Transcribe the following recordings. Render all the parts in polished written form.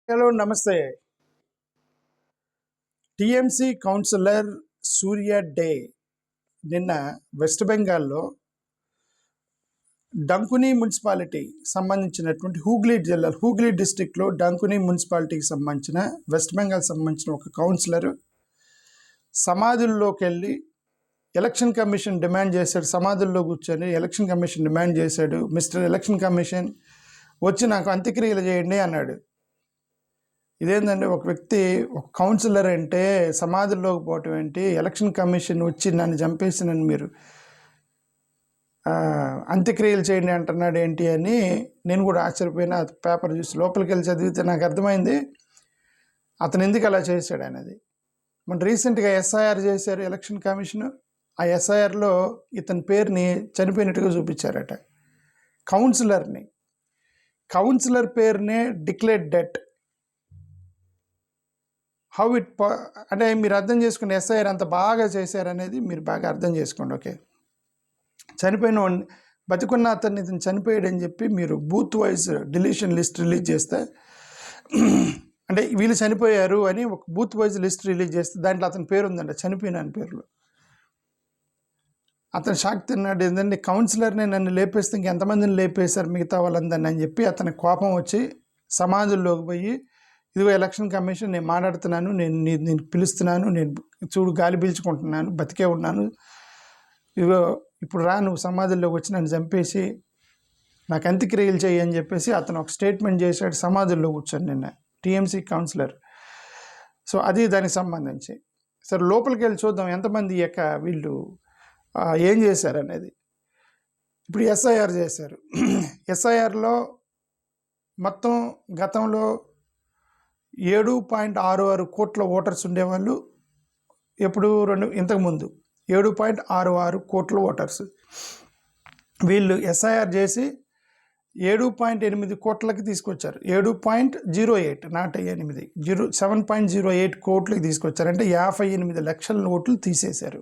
Hello నమస్తే. TMC councillor సూర్య day నిన్న west బెంగాల్లో డంకుని మున్సిపాలిటీ సంబంధించినటువంటి హూగ్లీ డిస్టిక్లో డంకుని మున్సిపాలిటీకి సంబంధించిన వెస్ట్ బెంగాల్ సంబంధించిన ఒక కౌన్సిలర్ సమాధుల్లోకి వెళ్ళి ఎలక్షన్ కమిషన్ డిమాండ్ చేశాడు. సమాధుల్లో కూర్చొని ఎలక్షన్ కమిషన్ డిమాండ్ చేశాడు. మిస్టర్ ఎలక్షన్ కమిషన్ వచ్చి నాకు అంత్యక్రియలు చేయండి అన్నాడు. ఇదేంటంటే ఒక వ్యక్తి ఒక కౌన్సిలర్ అంటే సమాధుల్లోకి పోవటం ఏంటి, ఎలక్షన్ కమిషన్ వచ్చి నన్ను చంపేసి నన్ను మీరు అంత్యక్రియలు చేయండి అంటున్నాడు ఏంటి అని నేను కూడా ఆశ్చర్యపోయినా. పేపర్ చూసి లోపలికి వెళ్ళి చదివితే నాకు అర్థమైంది అతను ఎందుకు అలా చేశాడు అనేది. మన రీసెంట్గా ఎస్ఐఆర్ చేశారు ఎలక్షన్ కమిషన్. ఆ ఎస్ఐఆర్లో ఇతని పేరుని చనిపోయినట్టుగా చూపించారట. కౌన్సిలర్ పేరునే డిక్లేర్డ్ డెత్. హౌ ఇట్ అంటే మీరు అర్థం చేసుకుని ఎస్ఐఆర్ అంత బాగా చేశారనేది మీరు బాగా అర్థం చేసుకోండి. ఓకే, చనిపోయిన బతికున్న అతన్ని ఇతను చనిపోయాడని చెప్పి మీరు booth wise deletion list release చేస్తే, అంటే వీళ్ళు చనిపోయారు అని ఒక బూత్ వైజ్ లిస్ట్ రిలీజ్ చేస్తే దాంట్లో అతని పేరు ఉందంట, చనిపోయిన అని పేరులో. అతను షాక్ తిన్నాడు. ఏంటంటే కౌన్సిలర్ని నన్ను లేపేస్తే ఇంకెంతమందిని లేపేశారు మిగతా వాళ్ళందరినీ అని చెప్పి అతని కోపం వచ్చి సమాధుల్లోకి పోయి, ఇదిగో ఎలక్షన్ కమిషన్ నేను మాట్లాడుతున్నాను, నేను పిలుస్తున్నాను, నేను చూడు గాలి పీల్చుకుంటున్నాను, బతికే ఉన్నాను, ఇదిగో ఇప్పుడు రా నువ్వు సమాధుల్లోకి వచ్చి నన్ను చంపేసి నాకు అంత్యక్రియలు చేయి అని చెప్పేసి అతను ఒక స్టేట్మెంట్ చేశాడు సమాధుల్లో కూర్చొని నిన్న టీఎంసీ కౌన్సిలర్. సో అది దానికి సంబంధించి. సరే లోపలికి వెళ్ళి చూద్దాం ఎంతమంది వీళ్ళు ఏం చేశారు అనేది. ఇప్పుడు ఎస్ఐఆర్ చేశారు. ఎస్ఐఆర్లో మొత్తం గతంలో 7.66 కోట్ల ఓటర్స్ ఉండేవాళ్ళు. ఎప్పుడు ఇంతకుముందు 7.66 కోట్ల ఓటర్స్. వీళ్ళు ఎస్ఐఆర్ చేసి 7.8 కోట్లకి తీసుకొచ్చారు. 7.08 నాట్ 8 7.08 కోట్లకి తీసుకొచ్చారు. అంటే 58 లక్షల ఓట్లు తీసేశారు.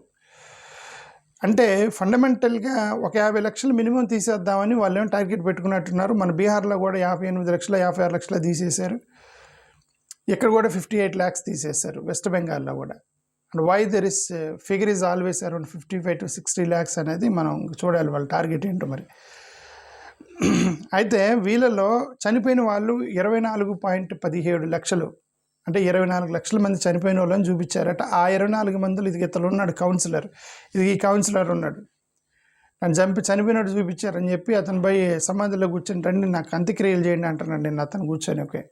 అంటే ఫండమెంటల్గా ఒక 50 లక్షలు మినిమం తీసేద్దామని వాళ్ళు ఏమో టార్గెట్ పెట్టుకున్నట్టున్నారు. మన బీహార్లో కూడా 58 లక్షలు 56 లక్షలు తీసేశారు. ఇక్కడ కూడా 58 lakhs తీసేశారు వెస్ట్ బెంగాల్లో కూడా. And why there is figure is always around 55 to 60 lakhs అనేది మనం చూడాలి వాళ్ళ టార్గెట్ ఏంటో మరి. అయితే వీళ్ళలో చనిపోయిన వాళ్ళు 24.17 లక్షలు, అంటే 24 లక్షల మంది చనిపోయిన వాళ్ళని చూపించారట. ఆ 24 మందిలో ఇది ఇతను ఉన్నాడు కౌన్సిలర్, ఈ కౌన్సిలర్ ఉన్నాడు, నన్ను చనిపోయినట్టు చూపించారని చెప్పి అతను పోయి సమాధిలో కూర్చొని రండి నాకు అంత్యక్రియలు చేయండి అంటున్నాడు నిన్న అతను కూర్చొని. ఓకే,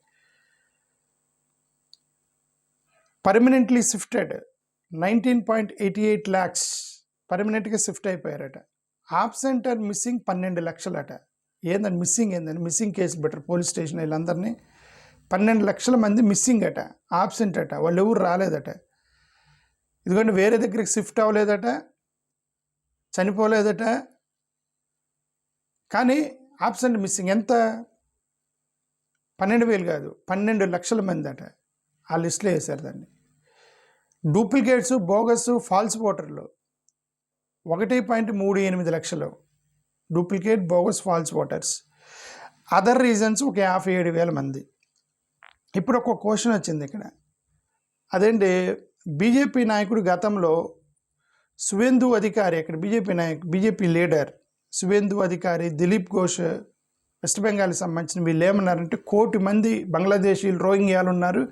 పర్మనెంట్లీ షిఫ్టెడ్ 19.88 lakhs పర్మనెంట్గా షిఫ్ట్ అయిపోయారట. ఆబ్సెంట్ అండ్ మిస్సింగ్ 12 లక్షలట. Missing case better police station వీళ్ళందరినీ 12 లక్షల మంది మిస్సింగ్ అట, ఆబ్సెంట్ అట, వాళ్ళు ఎవరు రాలేదట. ఎందుకంటే వేరే దగ్గరికి షిఫ్ట్ అవ్వలేదట, చనిపోలేదట, కానీ ఆబ్సెంట్ మిస్సింగ్ ఎంత 12,000 కాదు 12 లక్షల మంది అట. ఆ లిస్టులో వేశారు దాన్ని. డూప్లికేట్స్, బోగస్, ఫాల్స్ ఓటర్లు 1.38 లక్షలు. Duplicate, bogus, false voters. Other reasons ఒక 57,000 మంది. ఇప్పుడు ఒక క్వశ్చన్ వచ్చింది ఇక్కడ. అదేంటి, బీజేపీ నాయకుడు గతంలో సువేందు అధికారి, ఇక్కడ బీజేపీ లీడర్ సువేందు అధికారి, దిలీప్ ఘోష్ వెస్ట్ బెంగాల్కి సంబంధించిన వీళ్ళు ఏమన్నారంటే 1 కోటి మంది బంగ్లాదేశీలు రోహింగ్యాలు ఉన్నారు,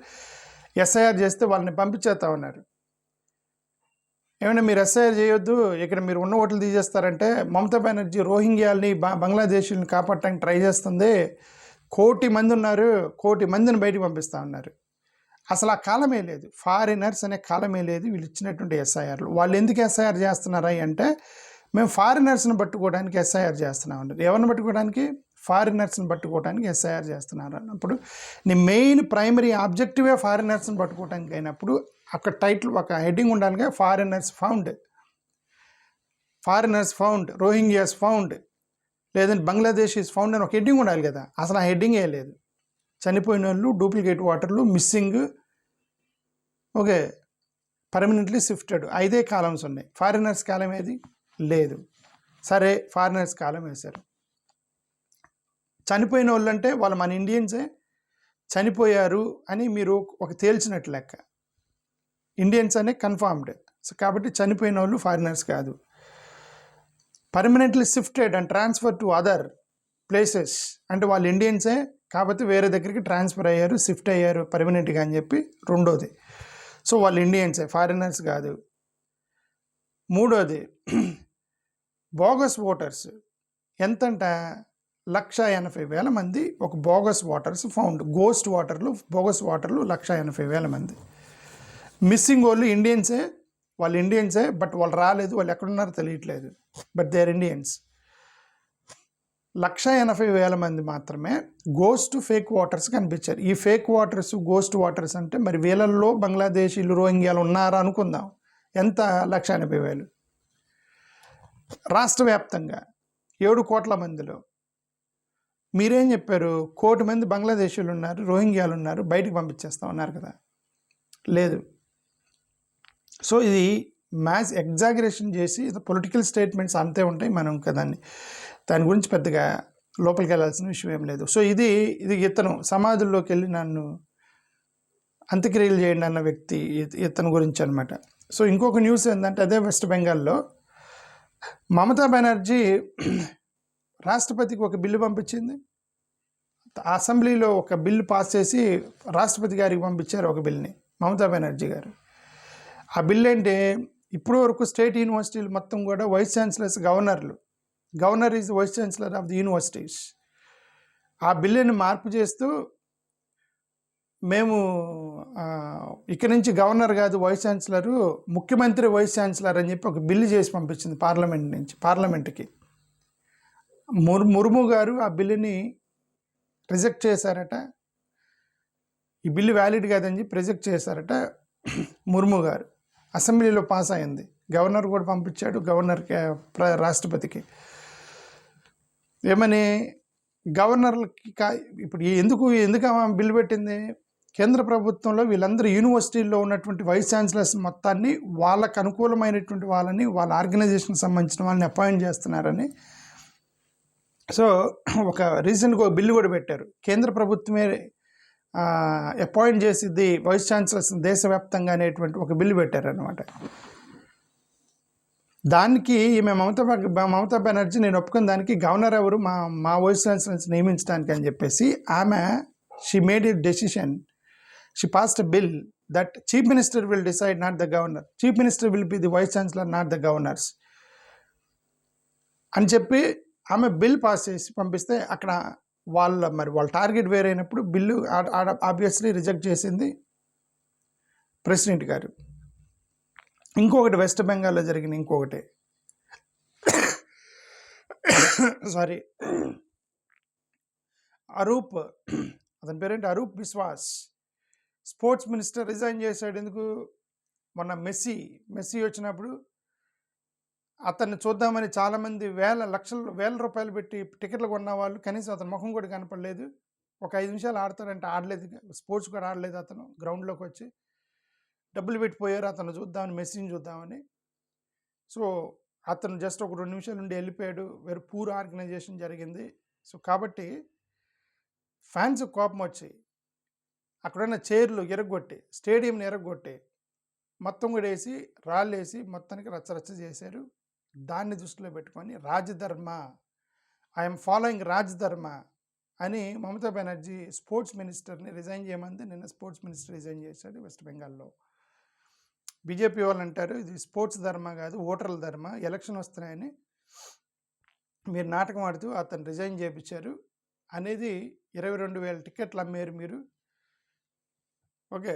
ఎస్ఐఆర్ చేస్తే వాళ్ళని పంపించేస్తా ఉన్నారు. ఏమైనా మీరు ఎస్ఐఆర్ చేయొద్దు, ఇక్కడ మీరు ఉన్న ఓట్లు తీసేస్తారంటే మమతా బెనర్జీ రోహింగ్యాలని బంగ్లాదేశీలను కాపాడటానికి ట్రై చేస్తుంది. 1 కోటి మంది ఉన్నారు, 1 కోటి మందిని బయటకు పంపిస్తూ ఉన్నారు. అసలు ఆ కాలమే లేదు, ఫారినర్స్ అనే కాలమే లేదు వీళ్ళు ఇచ్చినటువంటి ఎస్ఐఆర్లు. వాళ్ళు ఎందుకు ఎస్ఐఆర్ చేస్తున్నారా అంటే మేము ఫారినర్స్ని పట్టుకోవడానికి ఎస్ఐఆర్ చేస్తున్నాం అన్నారు. ఎవరిని పట్టుకోవడానికి? ఫారినర్స్ని పట్టుకోవడానికి ఎస్ఐఆర్ చేస్తున్నారు అన్నప్పుడు నీ మెయిన్ ప్రైమరీ ఆబ్జెక్టివే ఫారినర్స్ని పట్టుకోవడానికి అయినప్పుడు అక్కడ టైటిల్ ఒక హెడ్డింగ్ ఉండాలిగా, ఫారినర్స్ ఫౌండ్, రోహింగ్యాస్ ఫౌండ్, లేదంటే బంగ్లాదేశ్ ఈజ్ ఫౌండ్ అని ఒక హెడ్డింగ్ ఉండాలి కదా. అసలు ఆ హెడ్డింగే లేదు. చనిపోయిన వాళ్ళు, డూప్లికేట్ ఓటర్లు, missing, okay, permanently shifted, 5 columns ఉన్నాయి. ఫారినర్స్ కాలం ఏది లేదు. సరే, ఫారినర్స్ కాలం వేశారు. చనిపోయిన వాళ్ళు అంటే వాళ్ళు మన ఇండియన్సే, చనిపోయారు అని మీరు ఒక తేల్చినట్లు లెక్క. ఇండియన్స్ అనే కన్ఫర్మ్డ్. సో కాబట్టి చనిపోయిన వాళ్ళు ఫారినర్స్ కాదు. Permanently shifted and transfer to other places అంటే వాళ్ళు ఇండియన్సే కాకపోతే వేరే దగ్గరికి ట్రాన్స్ఫర్ అయ్యారు, షిఫ్ట్ అయ్యారు పర్మనెంట్గా అని చెప్పి రెండోది. సో వాళ్ళు ఇండియన్సే, ఫారినర్స్ కాదు. మూడోది బోగస్ ఓటర్స్ ఎంతంట 1,80,000 మంది ఒక బోగస్ ఓటర్స్ ఫౌండ్. గోస్ట్ ఓటర్లు, బోగస్ ఓటర్లు 1,80,000 మంది. మిస్సింగ్ వాళ్ళు ఇండియన్సే, వాళ్ళు ఇండియన్సే బట్ వాళ్ళు రాలేదు, వాళ్ళు ఎక్కడున్నారో తెలియట్లేదు, బట్ దే ఆర్ ఇండియన్స్. 1,80,000 మంది మాత్రమే గోస్ట్ ఫేక్ ఓటర్స్ కనిపించారు. ఈ ఫేక్ ఓటర్స్, గోస్ట్ ఓటర్స్ అంటే మరి వీళ్ళల్లో బంగ్లాదేశీలు, రోహింగ్యాలు ఉన్నారా అనుకుందాం. ఎంత? 1,80,000. రాష్ట్ర వ్యాప్తంగా 7 కోట్ల మందిలో మీరేం చెప్పారు? 1 కోటి మంది బంగ్లాదేశీలు ఉన్నారు, రోహింగ్యాలు ఉన్నారు, బయటకు పంపించేస్తా ఉన్నారు కదా. లేదు. సో ఇది మ్యాథ్స్ ఎగ్జాగరేషన్ చేసి పొలిటికల్ స్టేట్మెంట్స్ అంతే ఉంటాయి. మనం దాని గురించి పెద్దగా లోపలికి వెళ్ళాల్సిన విషయం ఏం లేదు. సో ఇది ఇతను సమాధుల్లోకి వెళ్ళి నన్ను అంత్యక్రియలు చేయండి అన్న వ్యక్తి ఇతని గురించి అనమాట. సో ఇంకొక న్యూస్ ఏంటంటే అదే వెస్ట్ బెంగాల్లో మమతా బెనర్జీ రాష్ట్రపతికి ఒక బిల్లు పంపించింది. అసెంబ్లీలో ఒక బిల్లు పాస్ చేసి రాష్ట్రపతి గారికి పంపించారు ఒక బిల్ని మమతా బెనర్జీ గారు. ఆ బిల్ ఏంటి? ఇప్పటి వరకు స్టేట్ యూనివర్సిటీలు మొత్తం కూడా వైస్ ఛాన్సలర్స్ గవర్నర్లు. Governor is vice chancellor of the universities. ఆ బిల్లుని మార్పు చేస్తూ మేము ఇక్కడి నుంచి గవర్నర్ కాదు వైస్ ఛాన్సలరు, ముఖ్యమంత్రి వైస్ ఛాన్సలర్ అని చెప్పి ఒక బిల్లు చేసి పంపించింది పార్లమెంట్కి. ముర్ము గారు ఆ బిల్లుని రిజెక్ట్ చేశారట. ఈ బిల్లు వ్యాలిడ్ కాదని చెప్పి రిజెక్ట్ చేశారట ముర్ము గారు. అసెంబ్లీలో పాస్ అయింది, గవర్నర్ కూడా పంపించాడు, గవర్నర్కి రాష్ట్రపతికి. ఏమని? గవర్నర్లకి ఇప్పుడు ఎందుకు బిల్లు పెట్టింది? కేంద్ర ప్రభుత్వంలో వీళ్ళందరూ యూనివర్సిటీల్లో ఉన్నటువంటి వైస్ ఛాన్సలర్స్ మొత్తాన్ని వాళ్ళకు అనుకూలమైనటువంటి వాళ్ళని, వాళ్ళ ఆర్గనైజేషన్కి సంబంధించిన వాళ్ళని అపాయింట్ చేస్తున్నారని. సో ఒక రీసెంట్గా ఒక బిల్లు కూడా పెట్టారు. కేంద్ర ప్రభుత్వమే అపాయింట్ చేసిద్ది వైస్ ఛాన్సలర్స్ దేశవ్యాప్తంగా అనేటువంటి ఒక బిల్లు పెట్టారనమాట. దానికి ఈమె మమతా బెనర్జీ నేను ఒప్పుకున్న దానికి గవర్నర్ ఎవరు మా వైస్ ఛాన్సలర్స్ నియమించడానికి అని చెప్పేసి ఆమె she made a decision. She passed a bill that chief minister will decide, not the governor. Chief minister will be the vice chancellor, not the governors అని చెప్పి ఆమె బిల్ పాస్ చేసి పంపిస్తే అక్కడ వాళ్ళ టార్గెట్ వేరైనప్పుడు బిల్లు ఆబ్వియస్లీ రిజెక్ట్ చేసింది president గారు. ఇంకొకటి వెస్ట్ బెంగాల్లో జరిగిన ఇంకొకటి సారీ అరూప్, అతని పేరేంటి, Arup Biswas, sports minister resign చేశాడు. ఎందుకు? మొన్న మెస్సీ వచ్చినప్పుడు అతన్ని చూద్దామని చాలామంది వేల రూపాయలు పెట్టి టికెట్లు కొన్న వాళ్ళు కనీసం అతని ముఖం కూడా కనపడలేదు. ఒక 5 నిమిషాలు ఆడతాడంటే ఆడలేదు, స్పోర్ట్స్ కూడా ఆడలేదు. అతను గ్రౌండ్లోకి వచ్చి డబ్బులు పెట్టిపోయారు అతను చూద్దామని, మెస్సీని చూద్దామని. సో అతను జస్ట్ ఒక 2 నిమిషాల నుండి వెళ్ళిపోయాడు. వెరీ పూర్ ఆర్గనైజేషన్ జరిగింది. సో కాబట్టి ఫ్యాన్స్ కోపం వచ్చి అక్కడున్న చైర్లు ఎరగొట్టి, స్టేడియంని ఎరగొట్టి, మొత్తం కూడా వేసి రాళ్ళు వేసి మొత్తానికి రచ్చరచ్చ చేశారు. దాన్ని దృష్టిలో పెట్టుకొని రాజధర్మ, ఐఎమ్ ఫాలోయింగ్ రాజధర్మ అని మమతా బెనర్జీ స్పోర్ట్స్ మినిస్టర్ని రిజైన్ చేయమంది. నిన్న స్పోర్ట్స్ మినిస్టర్ రిజైన్ చేశాడు వెస్ట్ బెంగాల్లో. బీజేపీ వాళ్ళు అంటారు ఇది స్పోర్ట్స్ ధర్మ కాదు, ఓటర్ల ధర్మ, ఎలక్షన్ వస్తున్నాయని మీరు నాటకం ఆడుతూ అతను రిజైన్ చేయించారు అనేది. 22,000 టికెట్లు అమ్మారు మీరు, ఓకే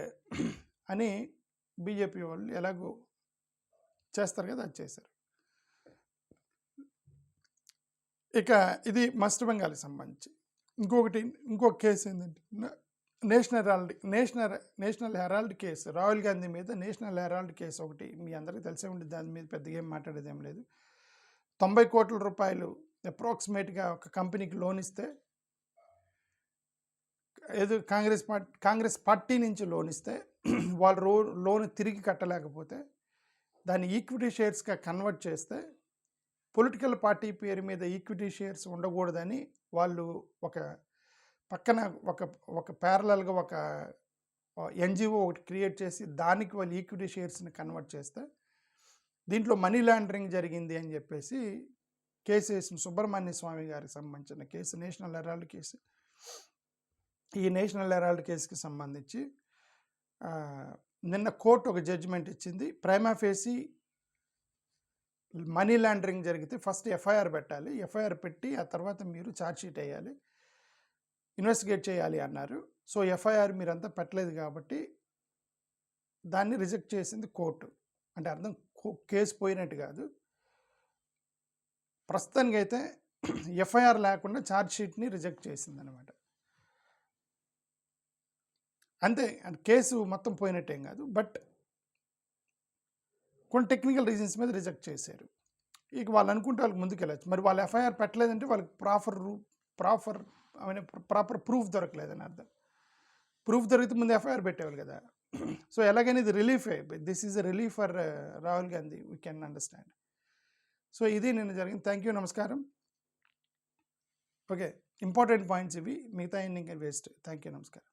అని బీజేపీ వాళ్ళు ఎలాగో చేస్తారు కదా, అది చేశారు. ఇక ఇది వెస్ట్ బెంగాల్కి సంబంధించి. ఇంకొక కేసు ఏంటంటే National Herald case, Rahul Gandhi మీద నేషనల్ హెరాల్డ్ కేసు ఒకటి మీ అందరికీ తెలిసే ఉంటుంది. దాని మీద పెద్దగా ఏం మాట్లాడేది ఏం లేదు. 90 కోట్ల రూపాయలు అప్రాక్సిమేట్గా ఒక కంపెనీకి లోన్ ఇస్తే, ఏదో కాంగ్రెస్ పార్టీ నుంచి లోన్ ఇస్తే వాళ్ళు లోన్ తిరిగి కట్టలేకపోతే దాన్ని ఈక్విటీ షేర్స్గా కన్వర్ట్ చేస్తే పొలిటికల్ పార్టీ పేరు మీద ఈక్విటీ షేర్స్ ఉండకూడదని వాళ్ళు ఒక పక్కన ఒక ఒక ప్యారలల్గా ఒక ఎన్జిఓ ఒకటి క్రియేట్ చేసి దానికి వాళ్ళు ఈక్విటీ షేర్స్ని కన్వర్ట్ చేస్తే దీంట్లో మనీ లాండరింగ్ జరిగింది అని చెప్పేసి కేసు వేసిన సుబ్రహ్మణ్య స్వామి గారికి సంబంధించిన కేసు నేషనల్ హెరాల్డ్ కేసు. ఈ నేషనల్ హెరాల్డ్ కేసుకి సంబంధించి నిన్న కోర్టు ఒక జడ్జిమెంట్ ఇచ్చింది. ప్రైమా ఫేసి మనీ లాండరింగ్ జరిగితే ఫస్ట్ ఎఫ్ఐఆర్ పెట్టాలి, ఎఫ్ఐఆర్ పెట్టి ఆ తర్వాత మీరు ఛార్జ్షీట్ వేయాలి, ఇన్వెస్టిగేట్ చేయాలి అన్నారు. సో ఎఫ్ఐఆర్ మీరంతా పెట్టలేదు కాబట్టి దాన్ని రిజెక్ట్ చేసింది కోర్టు. అంటే అర్థం కేసు పోయినట్టు కాదు, ప్రస్తుతానికి అయితే ఎఫ్ఐఆర్ లేకుండా ఛార్జ్షీట్ని రిజెక్ట్ చేసింది అనమాట. అంతే, కేసు మొత్తం పోయినట్టేం కాదు, బట్ కొన్ని టెక్నికల్ రీజన్స్ మీద రిజెక్ట్ చేశారు. ఇక వాళ్ళు అనుకుంటే వాళ్ళకి ముందుకు వెళ్ళచ్చు. మరి వాళ్ళు ఎఫ్ఐఆర్ పెట్టలేదంటే వాళ్ళకి ప్రాపర్ ప్రూఫ్ దొరకలేదని అర్థం. ప్రూఫ్ దొరికితే ముందు ఎఫ్ఐఆర్ పెట్టేవాళ్ళు కదా. సో ఎలాగైనా ఇది రిలీఫే, this is a relief for Rahul Gandhi, we can understand. So ఇది నిన్న జరిగింది. థ్యాంక్ యూ, నమస్కారం. ఓకే, ఇంపార్టెంట్ పాయింట్స్ ఇవి, మిగతా ఇంకా వేస్ట్. థ్యాంక్ యూ, నమస్కారం.